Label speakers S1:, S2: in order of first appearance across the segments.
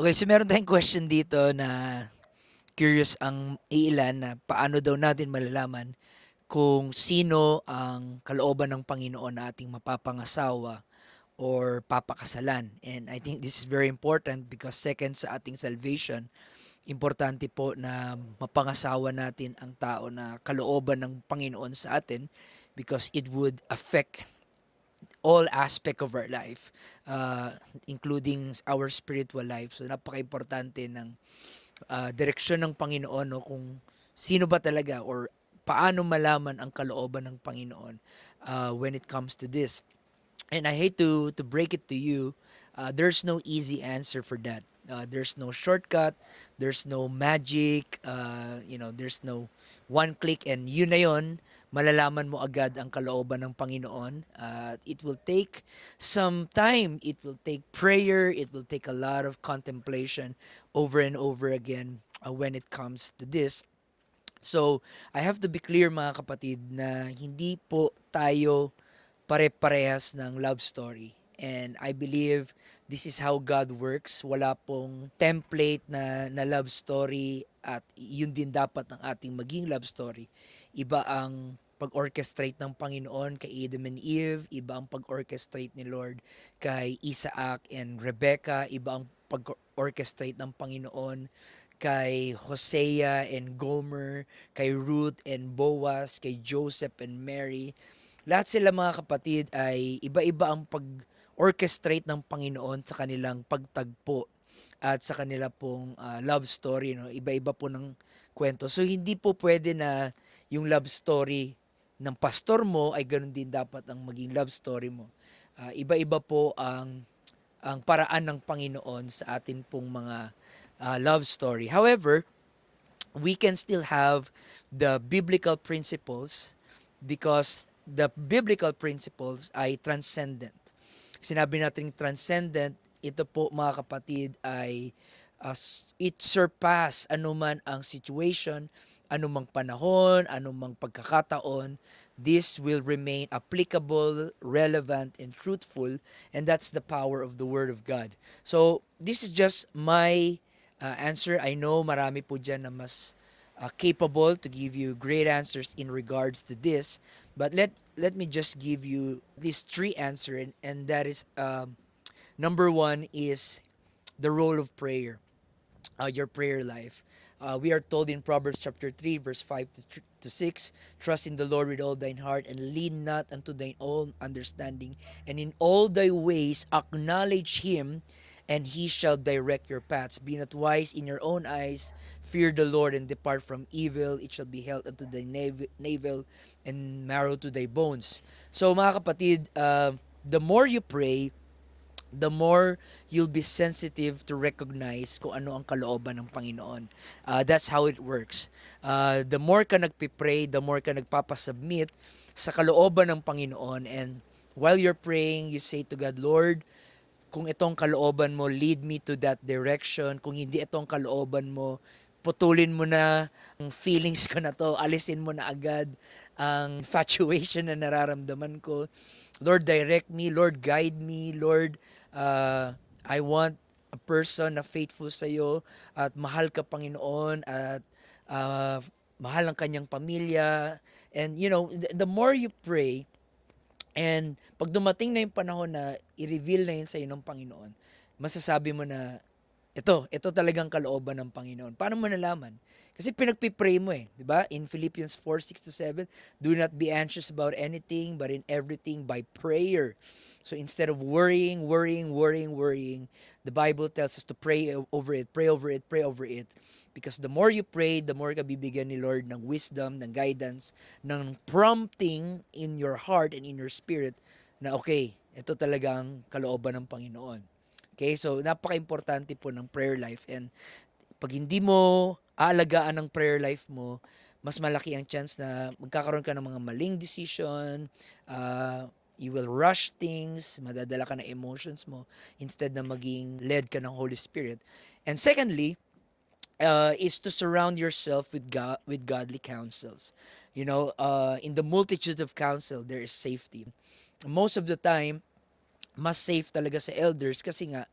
S1: Okay, so meron tayong question dito na curious ang iilan na paano daw natin malalaman kung sino ang kalooban ng Panginoon na ating mapapangasawa or papakasalan. And I think this is very important because second sa ating salvation, importante po na mapangasawa natin ang tao na kalooban ng Panginoon sa atin because it would affect all aspect of our life, including our spiritual life. So napaka-importante ng direksyon ng Panginoon, no, kung sino ba talaga or paano malaman ang kalooban ng Panginoon when it comes to this. And I hate to break it to you, there's no easy answer for that. There's no shortcut, there's no magic, there's no one click and yun na yun, malalaman mo agad ang kalooban ng Panginoon. It will take some time, it will take prayer, it will take a lot of contemplation over and over again when it comes to this. So, I have to be clear mga kapatid na hindi po tayo pare-parehas ng love story. And I believe this is how God works. Wala pong template na love story at yun din dapat ang ating maging love story. Iba ang pag-orchestrate ng Panginoon kay Adam and Eve, iba ang pag-orchestrate ni Lord kay Isaac and Rebecca, iba ang pag-orchestrate ng Panginoon kay Hosea and Gomer, kay Ruth and Boaz, kay Joseph and Mary. Lahat sila mga kapatid ay iba-iba ang pag-orchestrate ng Panginoon sa kanilang pagtagpo at sa kanila pong love story. No? Iba-iba po ng kwento. So hindi po pwede na yung love story ng pastor mo ay ganun din dapat ang maging love story mo. Iba-iba po ang paraan ng Panginoon sa atin pong mga love story. However, we can still have the biblical principles because the biblical principles ay transcendent. Sinabi natin transcendent, ito po mga kapatid ay it surpass anuman ang situation, anumang panahon, anumang pagkakataon. This will remain applicable, relevant, and truthful, and that's the power of the Word of God. So, this is just my answer. I know marami po dyan na mas capable to give you great answers in regards to this, but let me just give you these three answers, and that is number one is the role of prayer, your prayer life. We are told in Proverbs chapter 3, verse 5 to 6, trust in the Lord with all thine heart and lean not unto thine own understanding, and in all thy ways acknowledge him, and he shall direct your paths. Be not wise in your own eyes, fear the Lord and depart from evil. It shall be health unto thy navel and marrow to thy bones. So mga kapatid, the more you pray, the more you'll be sensitive to recognize kung ano ang kalooban ng Panginoon. That's how it works. The more ka nagpipray, the more ka nagpapasubmit sa kalooban ng Panginoon. And while you're praying, you say to God, Lord, kung itong kalooban mo, lead me to that direction. Kung hindi itong kalooban mo, putulin mo na ang feelings ko na to. Alisin mo na agad ang infatuation na nararamdaman ko. Lord, direct me. Lord, guide me. Lord, I want a person na faithful sa iyo at mahal ka, Panginoon, at uh, mahal ang kanyang pamilya. And the more you pray, and pag dumating na yung panahon na i-reveal na yun sa ng Panginoon, masasabi mo na ito talagang kalooban ng Panginoon. Paano mo nalaman? Kasi pinagpipray mo di ba? In Philippians 4:6 to 7, do not be anxious about anything, but in everything by prayer. So instead of worrying, the Bible tells us to pray over it, pray over it, pray over it. Because the more you pray, the more ka bibigyan ni Lord ng wisdom, ng guidance, ng prompting in your heart and in your spirit na okay, ito talagang kalooban ng Panginoon. Okay, so napaka-importante po ng prayer life, and pag hindi mo aalagaan ng prayer life mo, mas malaki ang chance na magkakaroon ka ng mga maling decision, you will rush things, madadala ka ng emotions mo instead na maging led ka ng Holy Spirit. And secondly, is to surround yourself with godly counsels. In the multitude of counsel, there is safety. Most of the time, mas safe talaga sa elders kasi nga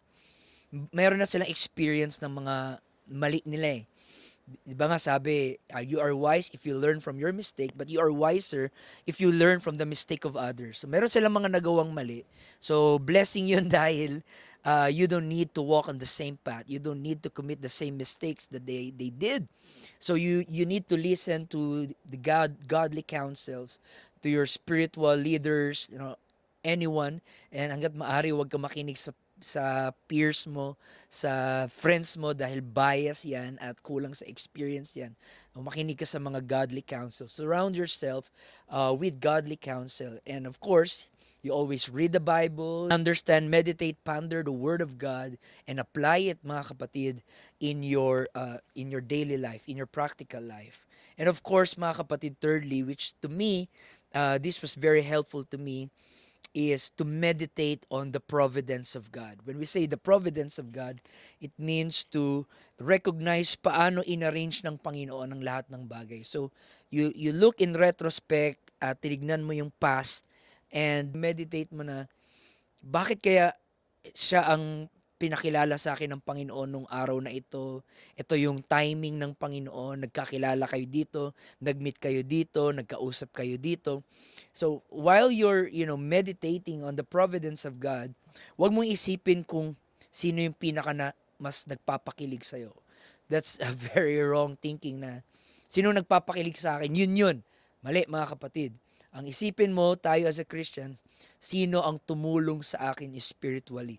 S1: Meron na silang experience ng mga mali nila eh. Di ba nga sabi, you are wise if you learn from your mistake, but you are wiser if you learn from the mistake of others. So meron silang mga nagawang mali. So blessing yun dahil you don't need to walk on the same path. You don't need to commit the same mistakes that they did. So you need to listen to the godly counsels, to your spiritual leaders, anyone, and hangga't maaari huwag ka makinig sa peers mo, sa friends mo dahil bias yan at kulang sa experience yan. Makinig ka sa mga godly counsel. Surround yourself with godly counsel. And of course, you always read the Bible, understand, meditate, ponder the Word of God, and apply it, mga kapatid, in your daily life, in your practical life. And of course, mga kapatid, thirdly, which to me, this was very helpful to me, is to meditate on the providence of God. When we say the providence of God, it means to recognize paano inarrange ng Panginoon ang lahat ng bagay. So, you look in retrospect, tinignan mo yung past, and meditate mo na bakit kaya siya ang pinakilala sa akin ng Panginoon nung araw na ito. Ito yung timing ng Panginoon. Nagkakilala kayo dito, nag-meet kayo dito, nagkausap kayo dito. So, while you're, meditating on the providence of God, huwag mong isipin kung sino yung pinaka na mas nagpapakilig sa'yo. That's a very wrong thinking na sino nagpapakilig sa akin, yun. Mali, mga kapatid. Ang isipin mo, tayo as a Christian, sino ang tumulong sa akin spiritually.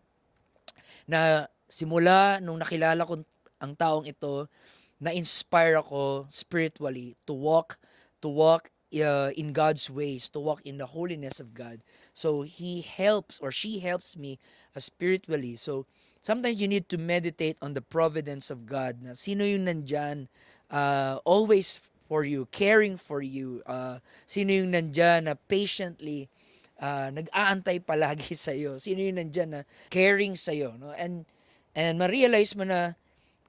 S1: Na simula nung nakilala ko ang taong ito, na-inspire ako spiritually to walk in God's ways, to walk in the holiness of God. So he helps or she helps me spiritually. So sometimes you need to meditate on the providence of God. Na sino yung nandyan always for you, caring for you. Sino yung nandyan na patiently nag-aantay palagi sa iyo. Sino yung nandyan na caring sa iyo, no? And ma-realize mo na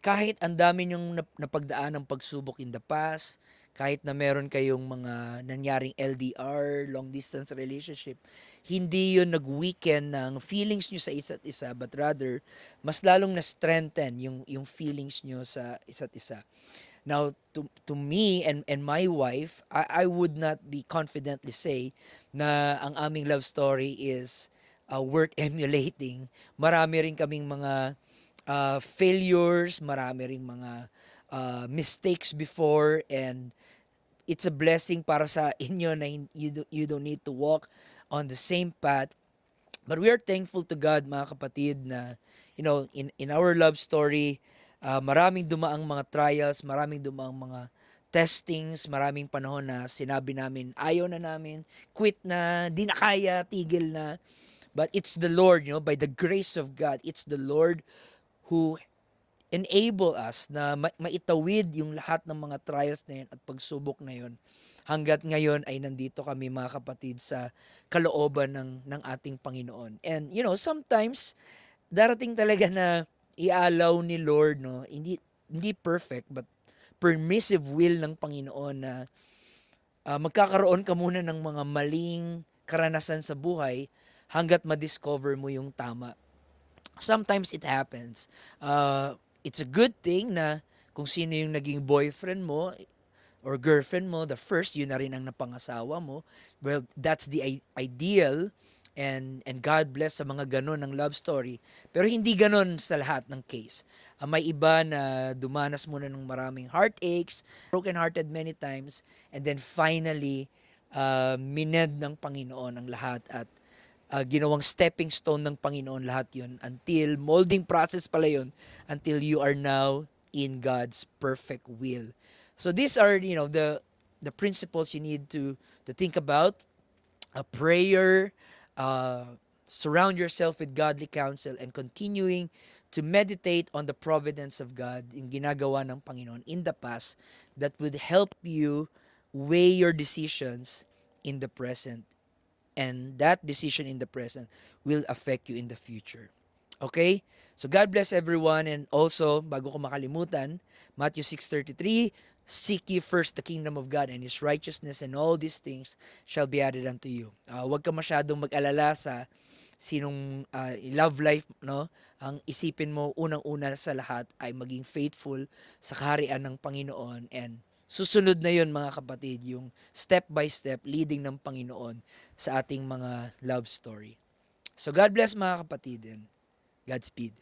S1: kahit ang dami niyong napagdaan ng pagsubok in the past, kahit na meron kayong mga nangyaring LDR, long distance relationship, hindi yun nag-weaken ng feelings niyo sa isa't isa, but rather, mas lalong na-strengthen yung feelings niyo sa isa't isa. Now, to me and my wife, I would not be confidently say na ang aming love story is worth emulating. Marami rin kaming mga failures, marami ring mga mistakes before, and it's a blessing para sa inyo na you don't need to walk on the same path. But we are thankful to God, mga kapatid, na in our love story, maraming dumaang mga trials, maraming dumaang mga testings, maraming panahon na sinabi namin, ayaw na namin, quit na, di na kaya, tigil na. But it's the Lord, by the grace of God, it's the Lord who enable us na maitawid yung lahat ng mga trials na yun at pagsubok na yun. Hanggat ngayon ay nandito kami, mga kapatid, sa kalooban ng ating Panginoon. And sometimes darating talaga na ialaw ni Lord, no, hindi perfect but permissive will ng Panginoon na magkakaroon ka muna ng mga maling karanasan sa buhay hanggat ma-discover mo yung tama. Sometimes it happens. It's a good thing na kung sino yung naging boyfriend mo or girlfriend mo, the first, yun na rin ang napangasawa mo. Well, that's the ideal, and God bless sa mga ganon ng love story. Pero hindi ganon sa lahat ng case. May iba na dumanas muna ng maraming heartaches, broken-hearted many times, and then finally, mined ng Panginoon ang lahat at ginawang stepping stone ng Panginoon lahat yun until, molding process pala yun, until you are now in God's perfect will. So these are, the principles you need to think about. A prayer, surround yourself with godly counsel, and continuing to meditate on the providence of God, yung ginagawa ng Panginoon in the past, that would help you weigh your decisions in the present. And that decision in the present will affect you in the future. Okay? So God bless everyone, and also, bago ko makalimutan, Matthew 6:33, seek ye first the kingdom of God and His righteousness, and all these things shall be added unto you. Huwag ka masyadong mag-alala sa sinong love life, no? Ang isipin mo unang-una sa lahat ay maging faithful sa kaharian ng Panginoon, and susunod na yon mga kapatid, yung step by step leading ng Panginoon sa ating mga love story. So God bless mga kapatid, and Godspeed.